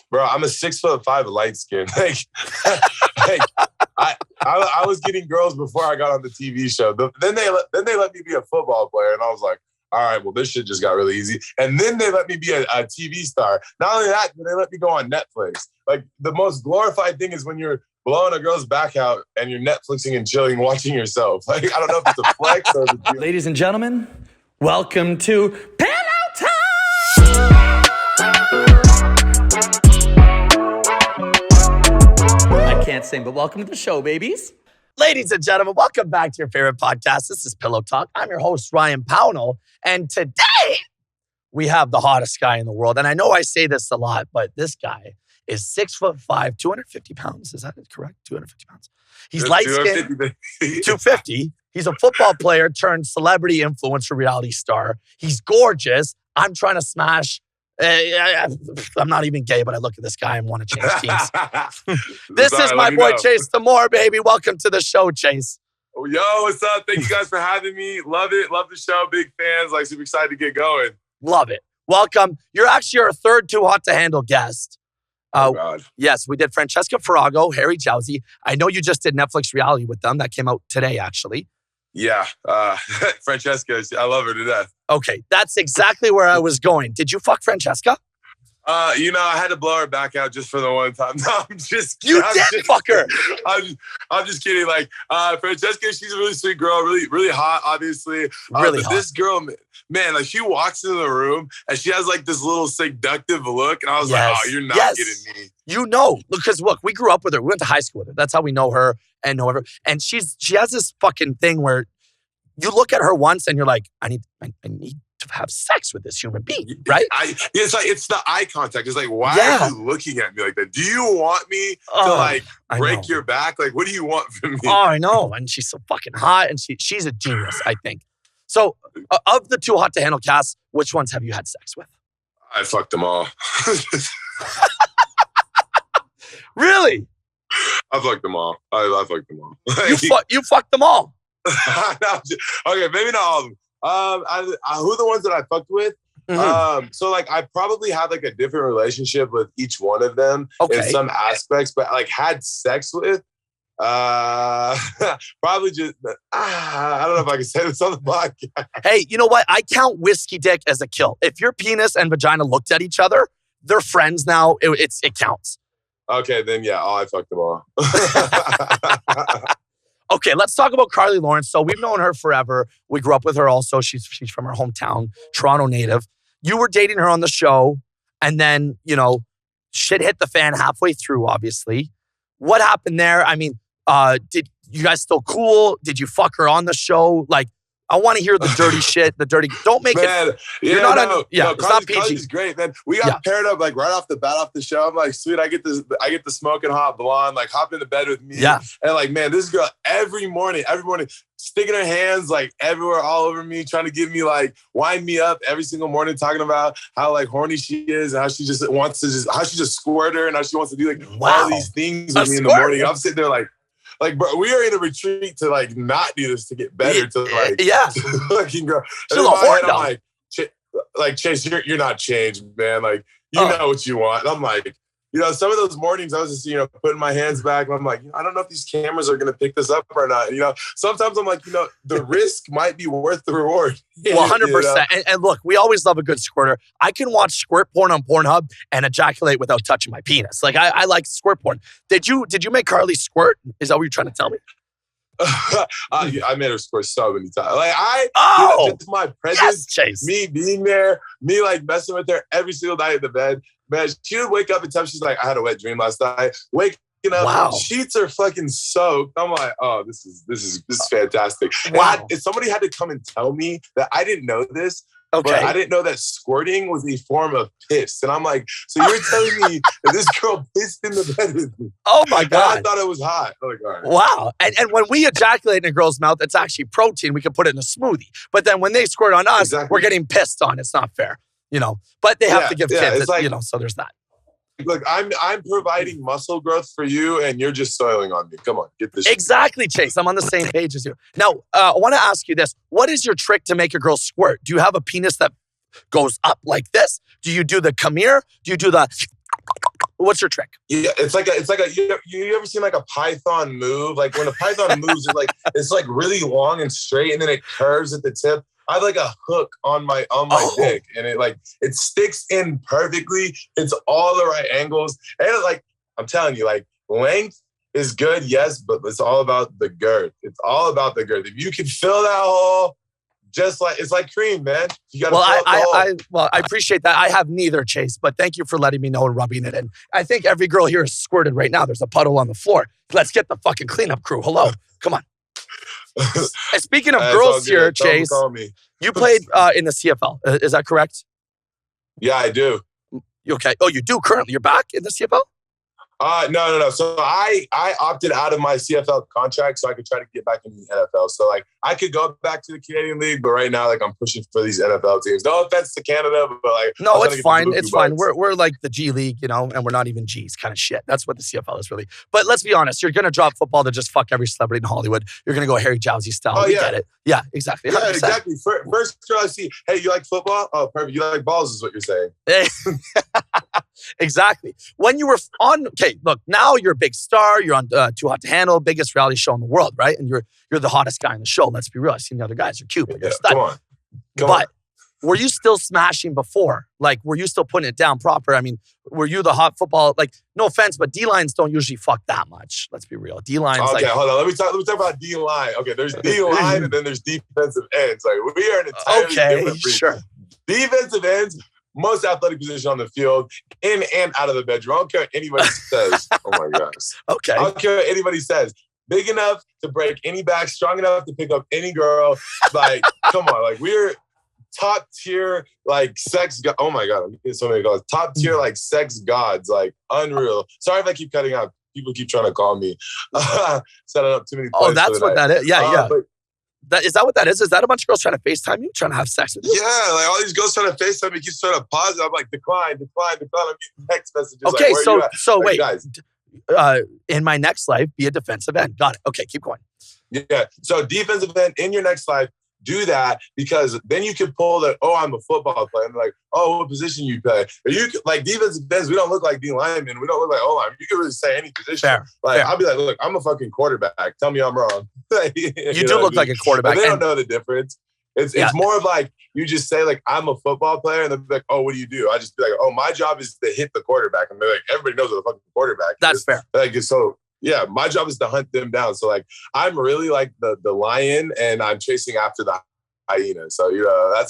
bro, I'm a 6'5" light skin. Like I was getting girls before I got on the TV show. Then they let me be a football player, and I was like, all right, well, this shit just got really easy. And then they let me be a TV star. Not only that, they let me go on Netflix. Like, the most glorified thing is when you're blowing a girl's back out and you're Netflixing and chilling, watching yourself. Like, I don't know if it's a flex or the deal. Ladies and gentlemen, welcome to Pillow Talk! I can't sing, but welcome to the show, babies. Ladies and gentlemen, welcome back to your favorite podcast. This is Pillow Talk. I'm your host, Ryan Pownell. And today, we have the hottest guy in the world. And I know I say this a lot, but this guy is 6'5", 250 pounds. Is that correct? 250 pounds. He's light-skinned, 250. He's a football player turned celebrity influencer reality star. He's gorgeous. I'm trying to smash. I'm not even gay, but I look at this guy and want to change teams. This is my boy, Chase DeMoor, baby. Welcome to the show, Chase. Oh, yo, what's up? Thank you guys for having me. Love it. Love the show. Big fans. Like, super excited to get going. Love it. Welcome. You're actually our third Too Hot to Handle guest. Oh, God. Yes, we did Francesca Farrago, Harry Jowsey. I know you just did Netflix reality with them. That came out today, actually. Yeah. Francesca, I love her to death. Okay, that's exactly where I was going. Did you fuck Francesca? I had to blow her back out just for the one time. No, I'm just kidding. You did fuck her. I'm just kidding. Like, Francesca, she's a really sweet girl, really hot, obviously. Really hot. This girl, man, like, she walks into the room and she has like this little seductive look. And I was like, oh, you're not getting me. You know, because look, we grew up with her. We went to high school with her. That's how we know her and know her. And she has this fucking thing where you look at her once and you're like, I need to have sex with this human being, right? It's the eye contact. It's like, why are you looking at me like that? Do you want me to break your back? Like, what do you want from me? Oh, I know. And she's so fucking hot, and she's a genius, I think. So, of the Too Hot to Handle cast, which ones have you had sex with? I fucked them all. Really? I fucked them all. I fucked them all. You fucked them all. Okay, maybe not all of them. Who are the ones that I fucked with? Mm-hmm. So like I probably had like a different relationship with each one of them in some aspects, but like had sex with probably just I don't know if I can say this on the podcast. Hey, you know what? I count whiskey dick as a kill. If your penis and vagina looked at each other, they're friends now. It counts. Okay, then yeah, I fucked them all. Okay, let's talk about Carley Lawrence. So we've known her forever. We grew up with her also. She's from her hometown, Toronto native. You were dating her on the show, and then, shit hit the fan halfway through, obviously. What happened there? I mean, did you guys still cool? Did you fuck her on the show? Like, I want to hear the dirty shit, don't make it. It's not PG. Carley's great, man. We got paired up like right off the bat off the show. I'm like, sweet, I get the smoking hot blonde, like hop into bed with me. Yeah. And like, man, this girl every morning, sticking her hands like everywhere, all over me, trying to give me like, wind me up every single morning, talking about how like horny she is and how she just wants to how she just squirt her and how she wants to do like all these things with me in the morning. I'm sitting there like, bro, we are in a retreat to like not do this to get better. To like, to fucking go. Still a horn, I'm like, Chase, you're not changed, man. Like, you know what you want. And I'm like, some of those mornings I was just, putting my hands back. And I'm like, I don't know if these cameras are going to pick this up or not. Sometimes I'm like, the risk might be worth the reward. 100%. And look, we always love a good squirter. I can watch squirt porn on Pornhub and ejaculate without touching my penis. Like, I like squirt porn. Did you make Carley squirt? Is that what you're trying to tell me? I made her squirt so many times. Like just my presence, Chase. Me being there, me like messing with her every single night in the bed. Man, she would wake up and tell me, she's like, I had a wet dream last night. Waking up, sheets are fucking soaked. I'm like, oh, this is fantastic. Wow. If somebody had to come and tell me that I didn't know this. Okay. But I didn't know that squirting was a form of piss. And I'm like, so you're telling me that this girl pissed in the bed with me? Oh my God. And I thought it was hot. I'm like, all right. Wow. And when we ejaculate in a girl's mouth, it's actually protein. We can put it in a smoothie. But then when they squirt on us, we're getting pissed on. It's not fair. But they have to give kids, like, so there's that. Look, I'm providing muscle growth for you, and you're just soiling on me. Come on, get this. Exactly, Chase. I'm on the same page as you. Now, I want to ask you this. What is your trick to make a girl squirt? Do you have a penis that goes up like this? Do you do the come here? Do you do the What's your trick? Yeah, it's like a you ever seen like a python move? Like when a python moves, it's like really long and straight, and then it curves at the tip. I have like a hook on my dick, and it sticks in perfectly. It's all the right angles, and I'm telling you, like length is good, yes, but it's all about the girth. It's all about the girth. If you can fill that hole, it's like cream, man. You got to I appreciate that. I have neither, Chase, but thank you for letting me know and rubbing it in. I think every girl here is squirted right now. There's a puddle on the floor. Let's get the fucking cleanup crew. Hello, come on. And speaking of girls here, Chase, you played in the CFL. Is that correct? Yeah, I do. Okay. Oh, you do currently. You're back in the CFL? No. So I opted out of my CFL contract so I could try to get back into the NFL. So I could go back to the Canadian League, but right now I'm pushing for these NFL teams. No offense to Canada, but no, it's fine. It's fine. We're like the G League, and we're not even G's kind of shit. That's what the CFL is really. But let's be honest, you're gonna drop football to just fuck every celebrity in Hollywood. You're gonna go Harry Jowsey style. Oh, we get it. Yeah, exactly. 100%. Yeah, exactly. First girl I see, hey, you like football? Oh, perfect. You like balls is what you're saying. Exactly. When you were look, now you're a big star. You're on Too Hot to Handle, biggest reality show in the world, right? And you're the hottest guy in the show. Let's be real. I've seen the other guys. You're cute, but you're a stud. Come on. Were you still smashing before? Like, were you still putting it down proper? I mean, were you the hot football? Like, no offense, but D-lines don't usually fuck that much. Let's be real. D-lines. Okay, hold on. Let me talk about D-line. Okay, there's D-line and then there's defensive ends. Like, we are an entirely different breed. Sure. Defensive ends, most athletic position on the field, in and out of the bedroom. I don't care what anybody says. Oh my gosh. Okay. I don't care what anybody says. Big enough to break any back, strong enough to pick up any girl. Like, come on. Like, we're top tier, like sex. Oh my God. I'm getting so many calls. Top tier, like sex gods. Like, unreal. Sorry if I keep cutting out. People keep trying to call me. Setting up too many plays. Oh, that's what that is. Yeah. But is that what that is? Is that a bunch of girls trying to FaceTime you, trying to have sex with you? Yeah, like all these girls trying to FaceTime me, keeps trying to pause it. I'm like, decline. I'm getting text messages. Okay, like, so wait. Guys. In my next life, be a defensive end. Got it. Okay, keep going. Yeah. So defensive end in your next life, do that because then you can pull I'm a football player. And they're like, oh, what position you play? Or you can, like defensive ends, we don't look like D linemen. We don't look like O-line. You can really say any position. Fair. I'll be like, look, I'm a fucking quarterback. Tell me I'm wrong. you do look like a quarterback. But they don't know the difference. It's more of like, you just say like, I'm a football player. And they'll be like, oh, what do you do? I just be like, oh, my job is to hit the quarterback. And they're like, everybody knows what a fucking quarterback is. That's fair. Like, so yeah, my job is to hunt them down. So like, I'm really like the lion and I'm chasing after the hyena. So,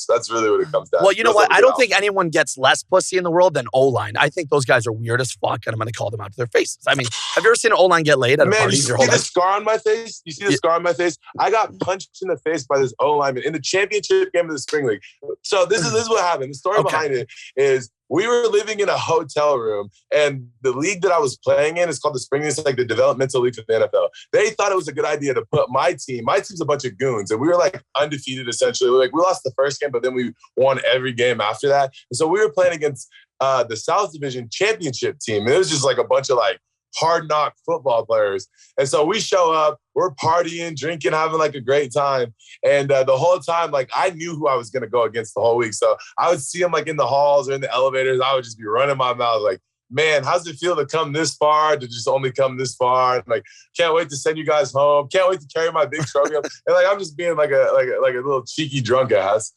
that's really what it comes down to. Well, you know what? I don't think anyone gets less pussy in the world than O-line. I think those guys are weird as fuck, and I'm going to call them out to their faces. I mean, have you ever seen an O-line get laid at a party? You see the scar on my face? You see the scar on my face? I got punched in the face by this O-lineman in the championship game of the Spring League. So this is what happened. The story behind it is we were living in a hotel room, and the league that I was playing in is called the Spring League. It's like the developmental league for the NFL. They thought it was a good idea to put my team's a bunch of goons, and we were like undefeated essentially. We lost the first game, but then we won every game after that. And so we were playing against the South Division championship team, and it was just like a bunch of like hard knock football players. And so we show up, we're partying, drinking, having like a great time. And the whole time, like I knew who I was going to go against the whole week. So I would see them like in the halls or in the elevators. I would just be running my mouth like, man, how's it feel to come this far, to just only come this far? And like, can't wait to send you guys home. Can't wait to carry my big trophy up. And like, I'm just being like a little cheeky drunk ass.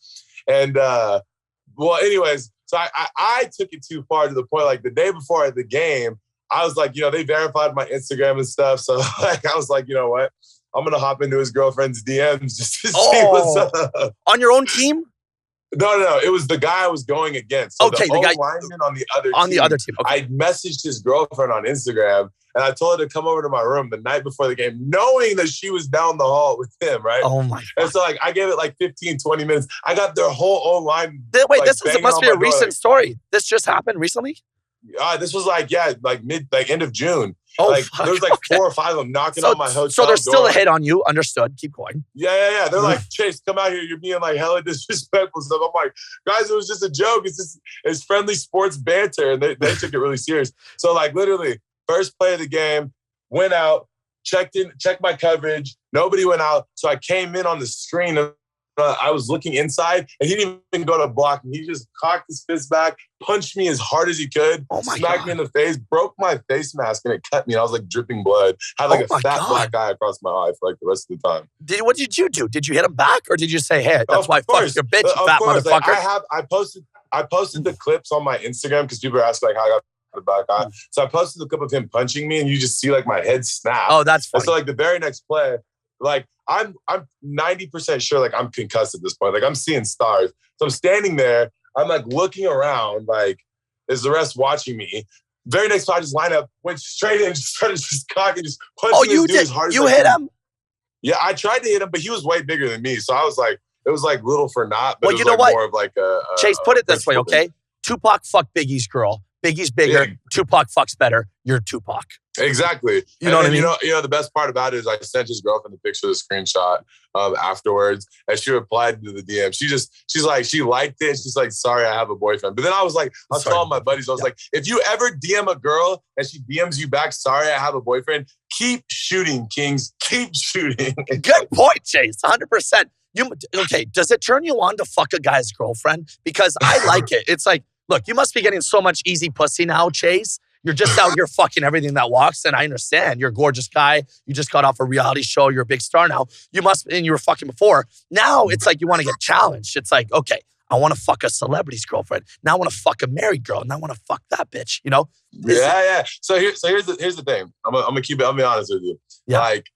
And well, anyways, so I took it too far to the point, like the day before the game, I was like, they verified my Instagram and stuff. So like, I was like, you know what? I'm going to hop into his girlfriend's DMs just to see what's up. On your own team? No. It was the guy I was going against. So okay, the guy lineman on the other team. Okay. I messaged his girlfriend on Instagram, and I told her to come over to my room the night before the game, knowing that she was down the hall with him, right? Oh, my God. And so like, I gave it like 15, 20 minutes. I got their whole O-line. Wait, this must be a recent story. This just happened recently? This was like end of June. Oh, like fuck. there was like 4 or 5 of them knocking on my hotel door. So there's still a hit on you. Understood. Keep going. Yeah. They're like, Chase, come out here. You're being like hella disrespectful stuff. I'm like, guys, it was just a joke. It's friendly sports banter, and they took it really serious. So like literally, first play of the game, went out, checked my coverage. Nobody went out. So I came in on the screen and I was looking inside, and he didn't even go to block me. He just cocked his fist back, punched me as hard as he could, smacked me in the face, broke my face mask, and it cut me. I was like dripping blood. Had like a fat black eye across my eye for like the rest of the time. What did you do? Did you hit him back, or did you say, "Hey, that's why I fucked your bitch, you fat motherfucker"? Like, I posted the clips on my Instagram because people are asking like how I got the back eye. So I posted the clip of him punching me, and you just see like my head snap. Oh, that's funny. And so like the very next play, like I'm 90% sure like I'm concussed at this point. Like I'm seeing stars. So I'm standing there. I'm like looking around. Like is the rest watching me? Very next play, I just line up, went straight in, just started just cocking, just punching. Oh, you did? As hard as I hit him? Yeah, I tried to hit him, but he was way bigger than me. So I was like, it was like little for naught. But well, you know like what? More of like a Chase, put it this way, okay? Tupac fucked Biggie's girl. Biggie's bigger. Big. Tupac fucks better. You're Tupac. Exactly. You know what I mean? You know, the best part about it is I sent his girlfriend the picture, the screenshot afterwards, and she replied to the DM. She's like, she liked it. And she's like, sorry, I have a boyfriend. But then I was like, I was telling my buddies, I was like, if you ever DM a girl and she DMs you back, sorry, I have a boyfriend, keep shooting, Kings. Keep shooting. Good point, Chase. 100%. Okay, does it turn you on to fuck a guy's girlfriend? Because I like it. It's like, look, you must be getting so much easy pussy now, Chase. You're just out here fucking everything that walks. And I understand. You're a gorgeous guy. You just got off a reality show. You're a big star now. And you were fucking before. Now it's like you want to get challenged. It's like, okay, I want to fuck a celebrity's girlfriend. Now I want to fuck a married girl. Now I want to fuck that bitch, you know? Yeah. So here's the thing. I'm gonna keep it, I'll be honest with you. Yeah. Like,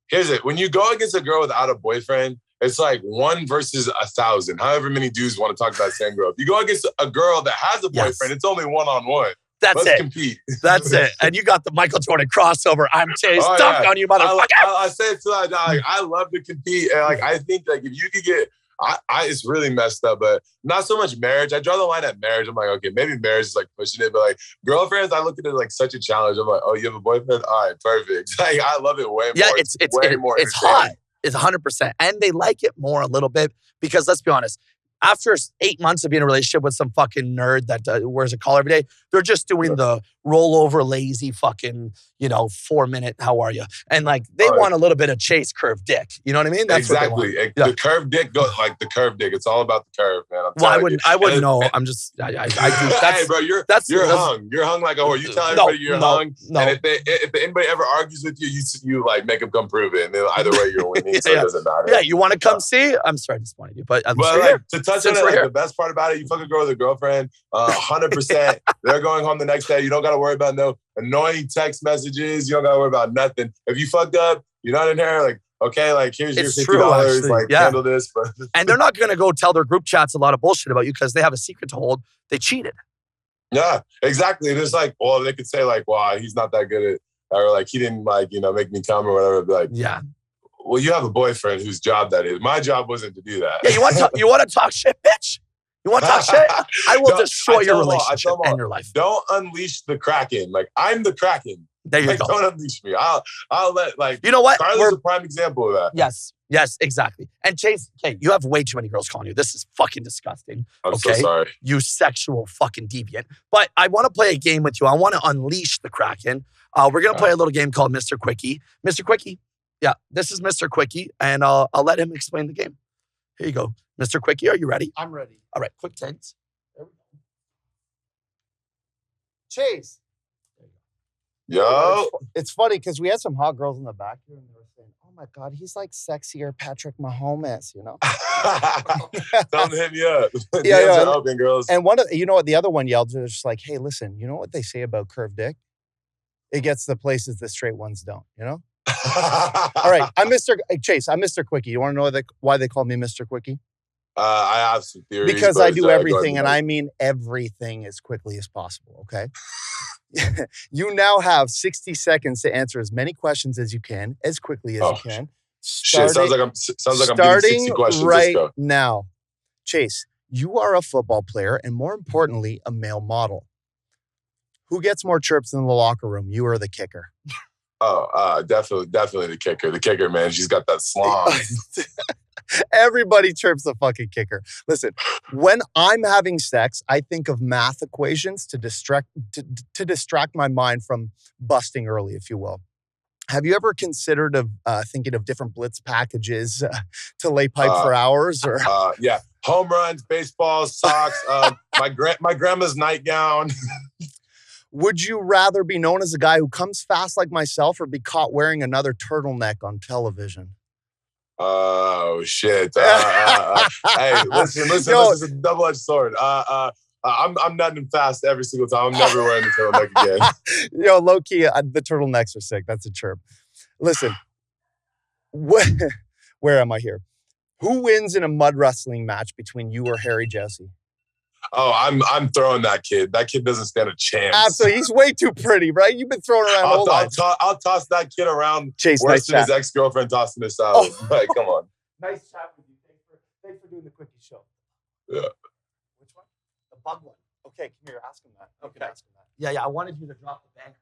here's it. When you go against a girl without a boyfriend, it's like 1 versus 1,000. However many dudes want to talk about the same girl. If you go against a girl that has a boyfriend, it's only 1-on-1. Let's compete. That's it. And you got the Michael Jordan crossover. I'm Chase. Dunk on you, motherfucker. I say it too. I love to compete. And like I think like if you could get, it's really messed up, but not so much marriage. I draw the line at marriage. I'm like, okay, maybe marriage is like pushing it, but like girlfriends, I look at it like such a challenge. I'm like, oh, you have a boyfriend? All right, perfect. Like I love it way more. Yeah, it's hot. It's 100%. And they like it more a little bit because let's be honest, after 8 months of being in a relationship with some fucking nerd that wears a collar every day, they're just doing the rollover lazy fucking, 4-minute, how are you? And like, they want a little bit of Chase curved dick. You know what I mean? That's exactly. The curved dick goes like the curved dick. It's all about the curve, man. I wouldn't know. I'm just, I do. Hey, bro, you're hung. You're hung like a whore. You tell everybody you're hung. No. And if anybody ever argues with you, you like make them come prove it. And then either way, you're winning. So it doesn't matter. Yeah, you want to come see? I'm sorry to disappoint you, but to touch on it, the best part about it, you fuck a girl with a girlfriend, 100%. They're going home the next day. You don't got to worry about no annoying text messages. You don't got to worry about nothing. If you fucked up, you're not in here like, okay, like here's your $50. Handle this. And they're not going to go tell their group chats a lot of bullshit about you because they have a secret to hold. They cheated. Yeah, exactly. And it's like, well, they could say like, wow, he's not that good at, or like he didn't like, make me come or whatever. But like, yeah. Well, you have a boyfriend whose job that is. My job wasn't to do that. Yeah, you want to talk shit, bitch? You want to talk shit? I will destroy your relationship and your life. Don't unleash the Kraken. Like, I'm the Kraken. There you go. Don't unleash me. I'll let, like, you know what? Carly's a prime example of that. Yes, exactly. And Chase, okay, you have way too many girls calling you. This is fucking disgusting. I'm so sorry. You sexual fucking deviant. But I want to play a game with you. I want to unleash the Kraken. We're going to play a little game called Mr. Quickie. Mr. Quickie. Yeah, this is Mr. Quickie, and I'll let him explain the game. Here you go. Mr. Quickie, are you ready? I'm ready. All right, quick takes. There we go. Chase. Yo. It's funny because we had some hot girls in the back here, and they were saying, oh my God, he's like sexier Patrick Mahomes, Tell him to hit me up. Yeah. Open, girls. And one of, what the other one yelled, they're just like, hey, listen, you know what they say about curved dick? It gets the places the straight ones don't, All right, I'm Mr. Quickie. You want to know why they call me Mr. Quickie? I have some theories. Because I do everything, and I mean everything as quickly as possible, okay? You now have 60 seconds to answer as many questions as you can, as quickly as you can. Sounds like I'm getting 60 questions. Right now. Chase, you are a football player, and more importantly, a male model. Who gets more chirps in the locker room, you or the kicker? Oh, definitely the kicker. The kicker, man, she's got that slong. Everybody chirps the fucking kicker. Listen, when I'm having sex, I think of math equations to distract my mind from busting early, if you will. Have you ever considered thinking of different blitz packages to lay pipe for hours? Or yeah, home runs, baseball, socks, my grandma's nightgown. Would you rather be known as a guy who comes fast like myself, or be caught wearing another turtleneck on television? Oh shit! Hey, listen. This is a double-edged sword. I'm nutting fast every single time. I'm never wearing the turtleneck again. Low key, the turtlenecks are sick. That's a chirp. Listen, where am I here? Who wins in a mud wrestling match between you or Harry Jesse? Oh, I'm throwing that kid. That kid doesn't stand a chance. Absolutely, he's way too pretty, right? You've been throwing around I'll toss that kid around Chase, worse than his ex-girlfriend tossing his salad. Like, come on. Nice chat with you. Thanks for doing the Quickie show. Yeah. Which one? The bug one. Okay, come here. Ask him that. Okay. Ask him that. Yeah. I wanted you to drop the banger.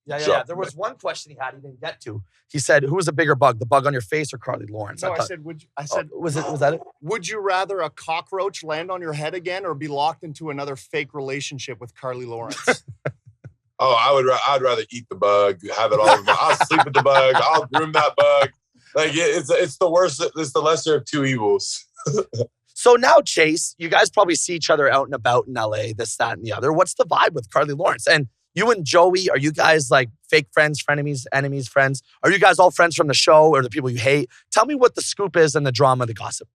Yeah. Sure. There was one question he had he didn't get to. He said, "Who was a bigger bug, the bug on your face or Carley Lawrence?" No, I said, was that it? Would you rather a cockroach land on your head again, or be locked into another fake relationship with Carley Lawrence? Oh, I'd rather eat the bug, have it all over I'll sleep with the bug, I'll groom that bug. Like it's the worst. It's the lesser of two evils. So now, Chase, you guys probably see each other out and about in LA, this, that, and the other. What's the vibe with Carley Lawrence? And you and Joey, are you guys like fake friends, frenemies, enemies, friends? Are you guys all friends from the show or the people you hate? Tell me what the scoop is and the drama, the gossip.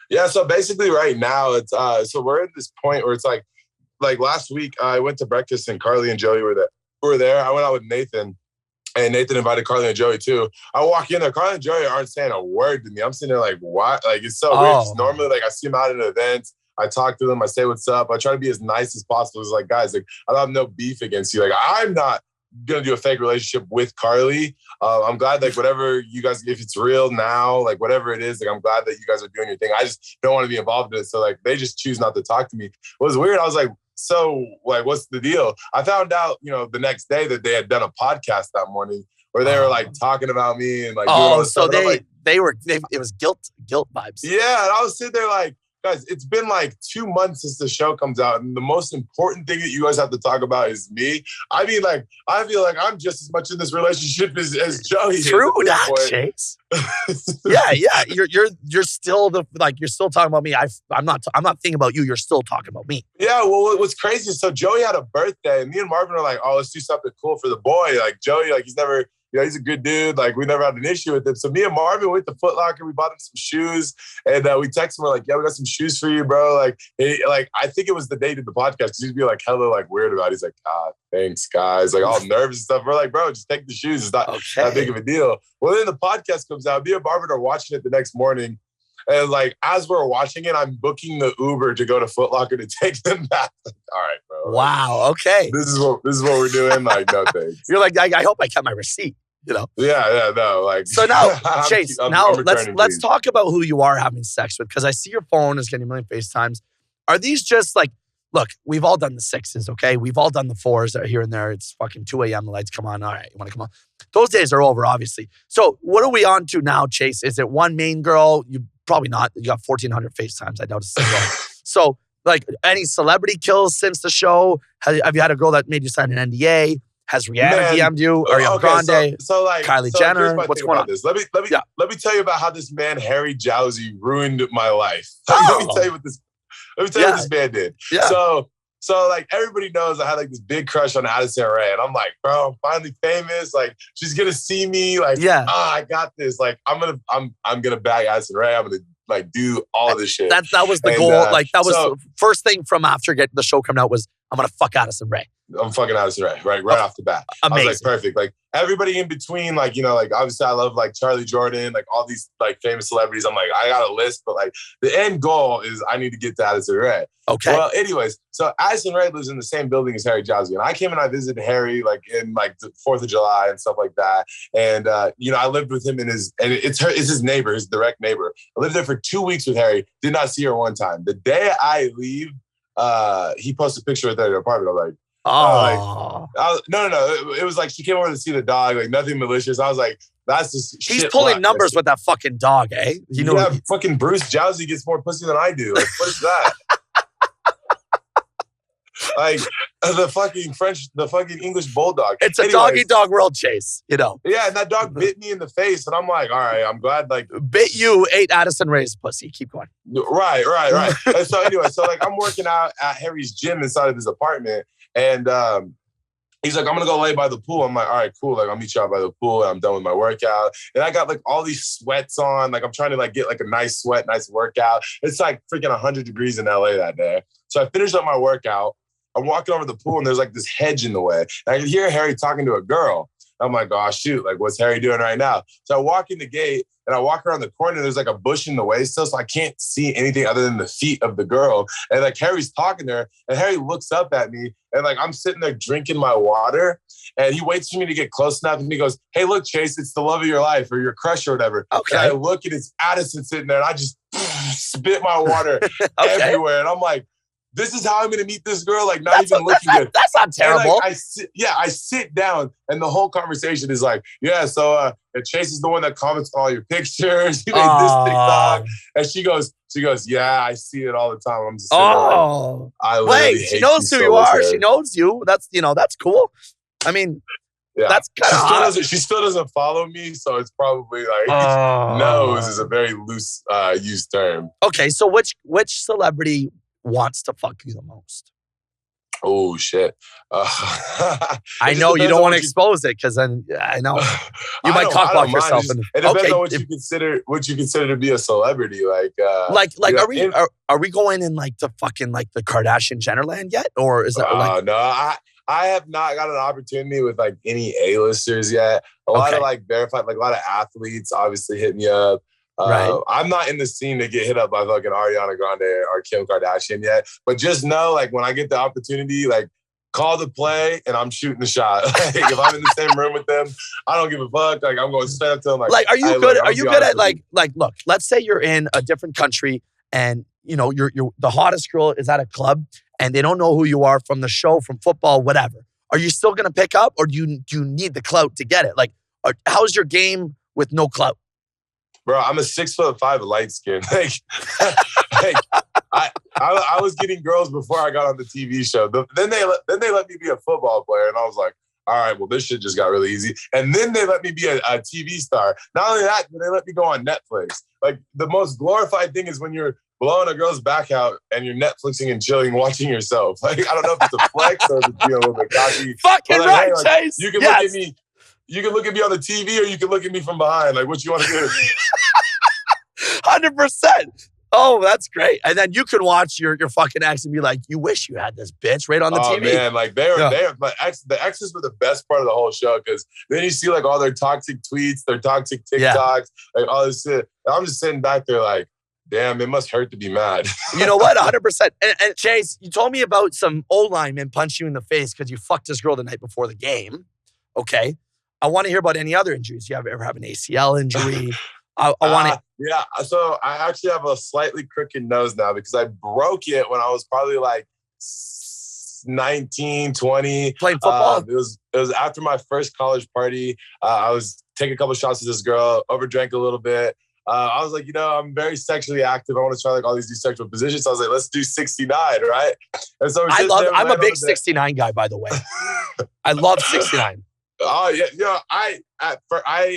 Yeah, so basically right now, it's so we're at this point where it's like last week, I went to breakfast and Carley and Joey were there. I went out with Nathan. And Nathan invited Carley and Joey too. I walk in there. Carley and Joey aren't saying a word to me. I'm sitting there like, what? Like, it's so weird. 'Cause normally, like, I see them out at events. I talk to them. I say what's up. I try to be as nice as possible. It's like, guys, like, I don't have no beef against you. Like, I'm not going to do a fake relationship with Carley. I'm glad, like, whatever you guys, if it's real now, like, whatever it is, like, I'm glad that you guys are doing your thing. I just don't want to be involved in it. So, like, they just choose not to talk to me. It was weird. I was like, so, like, what's the deal? I found out, the next day that they had done a podcast that morning where they were like talking about me and like doing all this so stuff. it was guilt vibes. Yeah, and I was sitting there like, guys, it's been like 2 months since the show comes out, and the most important thing that you guys have to talk about is me. I mean, like, I feel like I'm just as much in this relationship as Joey. True that, Chase. yeah. You're still you're still talking about me. I'm not thinking about you. You're still talking about me. Yeah. Well, what's crazy is so Joey had a birthday, and me and Marvin are like, oh, let's do something cool for the boy. Like Joey, like he's never. He's a good dude. Like, we never had an issue with him. So me and Marvin went to Foot Locker. We bought him some shoes. And we texted him. We're like, yeah, we got some shoes for you, bro. Like, I think it was the day to the podcast. Because he'd be like hella like weird about it. He's like, thanks, guys. Like, all nervous and stuff. We're like, bro, just take the shoes. It's not that big of a deal. Well, then the podcast comes out. Me and Marvin are watching it the next morning. And like, as we're watching it, I'm booking the Uber to go to Foot Locker to take them back. Like, all right, bro. Wow. Okay. This is what we're doing. Like, no thanks. You're like, I hope I kept my receipt. Yeah, no, like. So now, Chase, I'm let's talk about who you are having sex with, because I see your phone is getting a million FaceTimes. Are these just like, look, we've all done the 6s, okay? We've all done the 4s that are here and there. It's fucking 2 a.m. The lights come on. All right, you want to come on? Those days are over, obviously. So what are we on to now, Chase? Is it one main girl? You probably not. You got 1,400 FaceTimes. I doubt it's single. So, like, any celebrity kills since the show? Have you had a girl that made you sign an NDA? Has Rihanna DM'd you? Ariana Grande? So like Kylie Jenner? What's going on? This. Let me tell you about how this man Harry Jowsey ruined my life. Let me tell you what this man did. Yeah. So like everybody knows I had like this big crush on Addison Rae, and I'm like, bro, I'm finally famous. Like she's gonna see me. Like, I got this. Like I'm gonna bag Addison Rae. I'm gonna like do all of this shit. That was the goal. Like that was the first thing from after the show coming out was I'm gonna fuck Addison Rae. I'm fucking Addison Rae, right off the bat. Amazing. I was like, perfect. Like everybody in between, like, like obviously I love like Charlie Jordan, like all these like famous celebrities. I'm like, I got a list, but like the end goal is I need to get to Addison Rae. Okay. Well, anyways, so Addison Rae lives in the same building as Harry Jowsey. And I came and I visited Harry like in like the 4th of July and stuff like that. And, I lived with him it's his neighbor, his direct neighbor. I lived there for 2 weeks with Harry. Did not see her one time. The day I leave, he posted a picture with her in the apartment. I'm like, no. It was like she came over to see the dog, like nothing malicious. I was like, that's just he's pulling numbers with that fucking dog, eh? Fucking Bruce Jowsey gets more pussy than I do. Like, what is that? like the fucking English bulldog. It's a doggy dog world, Chase, you know. Yeah, and that dog bit me in the face, and I'm like, all right, I'm glad, like. Bit you, ate Addison Rae's pussy. Keep going. Right. And so anyway, so like I'm working out at Harry's gym inside of his apartment, and he's like, I'm gonna go lay by the pool. I'm like, all right, cool. Like, I'll meet you out by the pool, and I'm done with my workout. And I got like all these sweats on. Like, I'm trying to like get like a nice sweat, nice workout. It's like freaking 100 degrees in LA that day. So I finished up my workout. I'm walking over the pool, and there's like this hedge in the way. And I can hear Harry talking to a girl. I'm like, oh, shoot, like, what's Harry doing right now? So I walk in the gate, and I walk around the corner, and there's like a bush in the way still, so I can't see anything other than the feet of the girl. And like Harry's talking to her, and Harry looks up at me, and like I'm sitting there drinking my water, and he waits for me to get close enough, and he goes, hey, look, Chase, it's the love of your life or your crush or whatever. Okay. And I look, and it's Addison sitting there, and I just spit my water everywhere. And I'm like, this is how I'm going to meet this girl, like not even looking good. That's not terrible. Like, I sit down, and the whole conversation is like, yeah, so Chase is the one that comments on all your pictures. He made this TikTok. And she goes, yeah, I see it all the time. I'm just like, I literally hate she knows who you are. She knows you. That's, that's cool. I mean, that's kind of she still doesn't follow me, so it's probably like knows is a very loose used term. Okay, so which celebrity wants to fuck you the most? Oh shit! I know you don't want to expose it because then I know you might talk about yourself. It depends on what you consider to be a celebrity. Are we going in like the fucking like the Kardashian Jenner land yet, or is it like? No, I have not got an opportunity with like any A-listers yet. A lot of like verified, like a lot of athletes obviously hit me up. Right. I'm not in the scene to get hit up by fucking Ariana Grande or Kim Kardashian yet. But just know, like, when I get the opportunity, like, call the play and I'm shooting the shot. Like, if I'm in the same room with them, I don't give a fuck. Like, I'm going to stand up to them. Like, are you good? Are you good at like, look, let's say you're in a different country and, you're the hottest girl is at a club and they don't know who you are from the show, from football, whatever. Are you still going to pick up or do you need the clout to get it? Like, how's your game with no clout? Bro, I'm a 6'5" light skin. I was getting girls before I got on the TV show. Then they let me be a football player, and I was like, all right, well, this shit just got really easy. And then they let me be a TV star. Not only that, but they let me go on Netflix. Like, the most glorified thing is when you're blowing a girl's back out and you're Netflixing and chilling, watching yourself. Like, I don't know if it's a flex or if it's being a little bit cocky. Fucking like, right, hey, Chase. You can look at me. You can look at me on the TV or you can look at me from behind. Like, what you want to do? 100%. Oh, that's great. And then you can watch your fucking ex and be like, you wish you had this bitch right on the TV. Oh, man. Like, the exes were the best part of the whole show because then you see, like, all their toxic tweets, their toxic TikToks, like, all this shit. And I'm just sitting back there like, damn, it must hurt to be mad. You know what? 100%. And Chase, you told me about some O-line man punch you in the face because you fucked this girl the night before the game. Okay. I want to hear about any other injuries. You ever have an ACL injury? I want to. Yeah. So I actually have a slightly crooked nose now because I broke it when I was probably like 19, 20. Playing football? It was after my first college party. I was taking a couple shots with this girl, overdrank a little bit. I was like, I'm very sexually active. I want to try like all these new sexual positions. So I was like, let's do 69, right? And so I'm a big 69 guy, by the way. I love 69. Oh yeah, I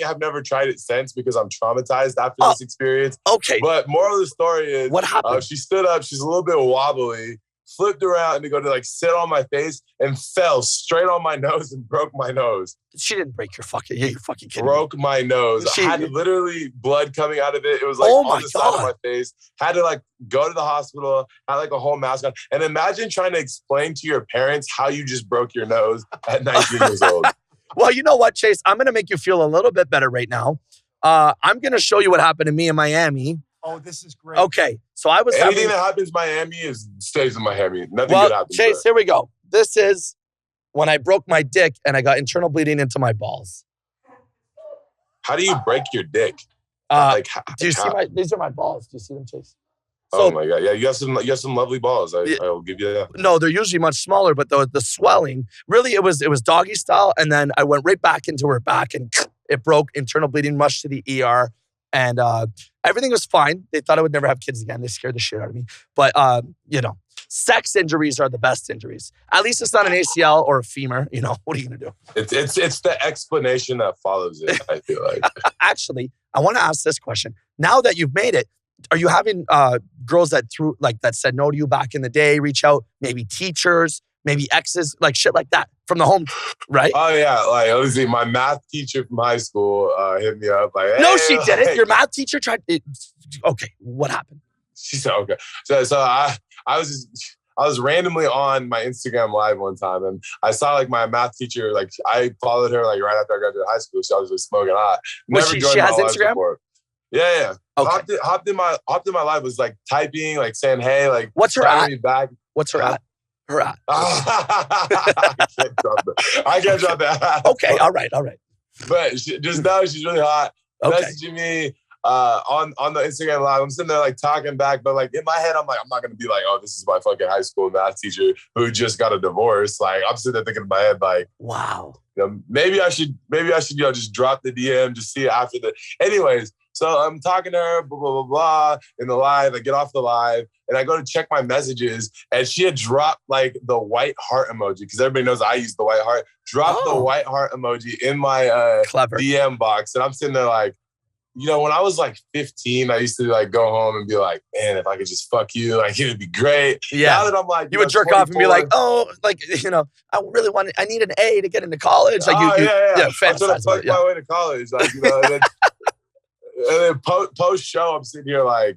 have never tried it since because I'm traumatized after this experience. Okay, but moral of the story is, what happened? She stood up. She's a little bit wobbly, flipped around to go to like sit on my face and fell straight on my nose and broke my nose. She didn't break your fucking. Yeah, you're fucking kidding. Broke my nose. I had literally blood coming out of it. It was like on the side of my face. Had to like go to the hospital. Had like a whole mask on. And imagine trying to explain to your parents how you just broke your nose at 19 years old. Well, you know what, Chase? I'm going to make you feel a little bit better right now. I'm going to show you what happened to me in Miami. Oh, this is great. Okay, so I was anything that happens in Miami stays in Miami. Nothing good happens. Chase, here we go. This is when I broke my dick and I got internal bleeding into my balls. How do you break your dick? Do you see these are my balls? Do you see them, Chase? So, oh my God. Yeah, you have some lovely balls. I'll give you that. No, they're usually much smaller, but the swelling, really it was doggy style. And then I went right back into her back and it broke, internal bleeding, rushed to the ER. And everything was fine. They thought I would never have kids again. They scared the shit out of me. But, sex injuries are the best injuries. At least it's not an ACL or a femur. You know, what are you going to do? It's the explanation that follows it, I feel like. Actually, I want to ask this question. Now that you've made it, are you having girls that that said no to you back in the day reach out? Maybe teachers, maybe exes, like shit like that from the home, right? Oh yeah, like obviously my math teacher from high school hit me up like, hey, No, she didn't. Your math teacher tried. Okay, what happened? She said okay. So I was randomly on my Instagram live one time and I saw like my math teacher, like I followed her like right after I graduated high school. So I was just smoking hot. She has Instagram? Before. Yeah. Okay. Hopped in my live, was like typing, like saying, hey, like what's her at? Me back. What's her at? Her at. I can't drop that. Okay, all right. But just now she's really hot. Okay. Messaging me on the Instagram live. I'm sitting there like talking back, but like in my head, I'm like, I'm not gonna be like, oh, this is my fucking high school math teacher who just got a divorce. Like I'm sitting there thinking in my head, like, wow. You know, maybe I should, just drop the DM, just see it after the. Anyways, so I'm talking to her, blah blah blah blah, in the live. I get off the live and I go to check my messages, and she had dropped like the white heart emoji because everybody knows I use the white heart. Dropped the white heart emoji in my DM box, and I'm sitting there like. You know, when I was like 15, I used to like go home and be like, man, if I could just fuck you, like it'd be great. Yeah. Now that I'm like, you would jerk 24, off and be like, oh, like, you know, I need an A to get into college. Like yeah. I'm trying to fantasize fuck my way to college. Like, you know, and then post show, I'm sitting here like,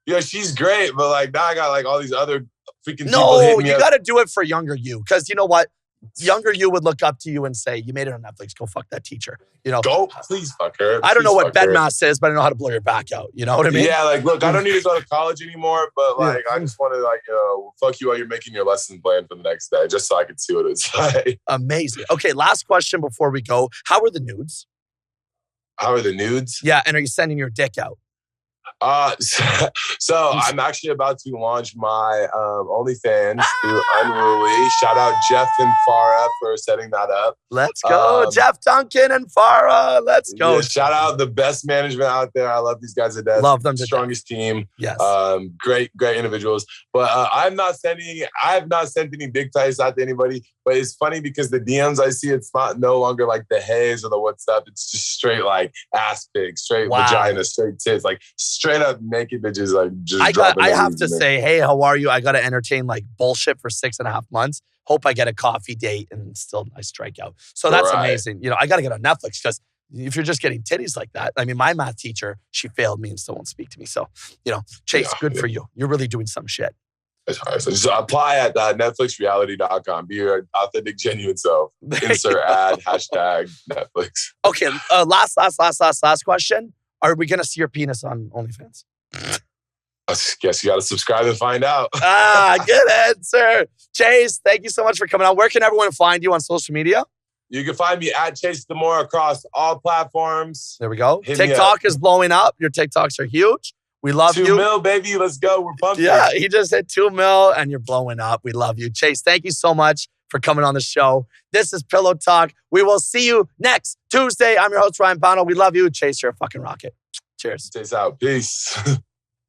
you know, she's great, but like now I got like all these other freaking people hitting me you up. got to do it for younger you. Because you know what? Younger you would look up to you and say, you made it on Netflix. Go fuck that teacher. You know, Please fuck her. I don't know what bedmass is, but I know how to blow your back out. You know what I mean? Yeah, like, look, I don't need to go to college anymore, but like, I just want to like, you know, fuck you while you're making your lesson plan for the next day, just so I can see what it's like. Amazing. Okay, last question before we go. How are the nudes? How are the nudes? Yeah, and are you sending your dick out? So I'm actually about to launch my OnlyFans through Unruly. Shout out Jeff and Farah for setting that up. Let's go, Jeff Duncan and Farah. Let's go. Yeah, shout out the best management out there. I love these guys to death. Love them to strongest death. Team. Yes. Great individuals. But I have not sent any dick pics out to anybody. But it's funny because the DMs I see, it's no longer like the haze or the what's up. It's just straight like ass pics, straight vagina, straight tits, like straight up naked bitches. Like just I have to say, hey, how are you? I got to entertain like bullshit for 6.5 months. Hope I get a coffee date and still I strike out. So that's amazing. You know, I got to get on Netflix because if you're just getting titties like that, I mean, my math teacher, she failed me and still won't speak to me. So, you know, Chase, good for you. You're really doing some shit. It's hard. So just apply at netflixreality.com. Be your authentic, genuine self. Insert ad, hashtag Netflix. Okay, last question. Are we going to see your penis on OnlyFans? I guess you got to subscribe and find out. Good answer. Chase, thank you so much for coming on. Where can everyone find you on social media? You can find me at Chase DeMoor across all platforms. There we go. TikTok is blowing up. Your TikToks are huge. We love 2 mil, baby. Let's go. We're pumped. Yeah, he just hit 2 mil and you're blowing up. We love you. Chase, thank you so much for coming on the show. This is Pillow Talk. We will see you next Tuesday. I'm your host, Ryan Pownall. We love you. Chase, you're a fucking rocket. Cheers. Chase out. Peace.